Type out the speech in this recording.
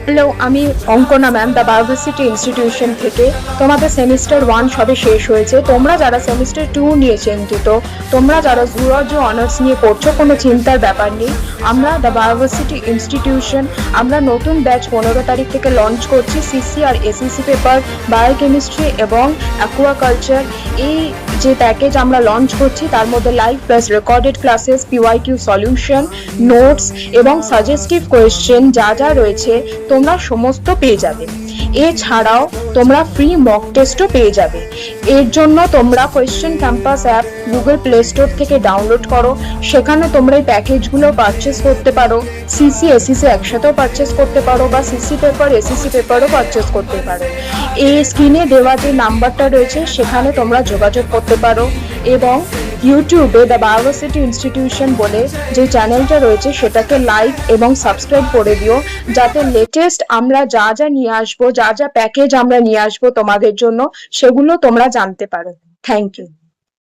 Hello, আমি Ankana ma'am, the বায়োভার্সিটি institution থেকে। তোমাদের সেমিস্টার 1 সবে শেষ হয়েছে। তোমরা যারা সেমিস্টার 2 নিয়ে চিন্তিত, তোমরা যারা জুলজি অনার্স নিয়ে পড়ছো, কোনো চিন্তার ব্যাপার নেই। আমরা দ্য বায়োভার্সিটি ইনস্টিটিউশন আমরা নতুন ব্যাচ 15 তারিখ থেকে লঞ্চ করছি। সিসি আর এসিসি পেপার, বায়োকেমিস্ট্রি এবং অ্যাকুয়াকালচার, এই যে প্যাকেজ আমরা লঞ্চ করছি তার মধ্যে live plus recorded classes, PYQ solution, notes এবং সাজেস্টিভ কোয়েশ্চেন যা যা রয়েছে তোমরা সমস্ত পেয়ে যাবে। এছাড়াও তোমরা ফ্রি মক টেস্টও পেয়ে যাবে। এর জন্য তোমরা question campus app Google play store থেকে ডাউনলোড করো। সেখানে তোমরা এই প্যাকেজগুলো পারচেস করতে পারো। সিসি এসিসি একসাথেও পারচেস করতে পারো বা সিসি পেপার এসিসি পেপারও পারচেস করতে পারো। এই স্ক্রিনে দেওয়া যে নাম্বারটা রয়েছে সেখানে তোমরা যোগাযোগ করতে পারো। এবং ইউটিউবে দ্য বায়োভার্সিটি ইনস্টিটিউশন বলে যে চ্যানেলটা রয়েছে সেটাকে লাইক এবং সাবস্ক্রাইব করে দিও, যাতে লেটেস্ট আমরা যা যা নিয়ে আসবো, যা যা প্যাকেজ আমরা নিয়ে আসবো তোমাদের জন্য, সেগুলো তোমরা জানতে পারো। Thank you.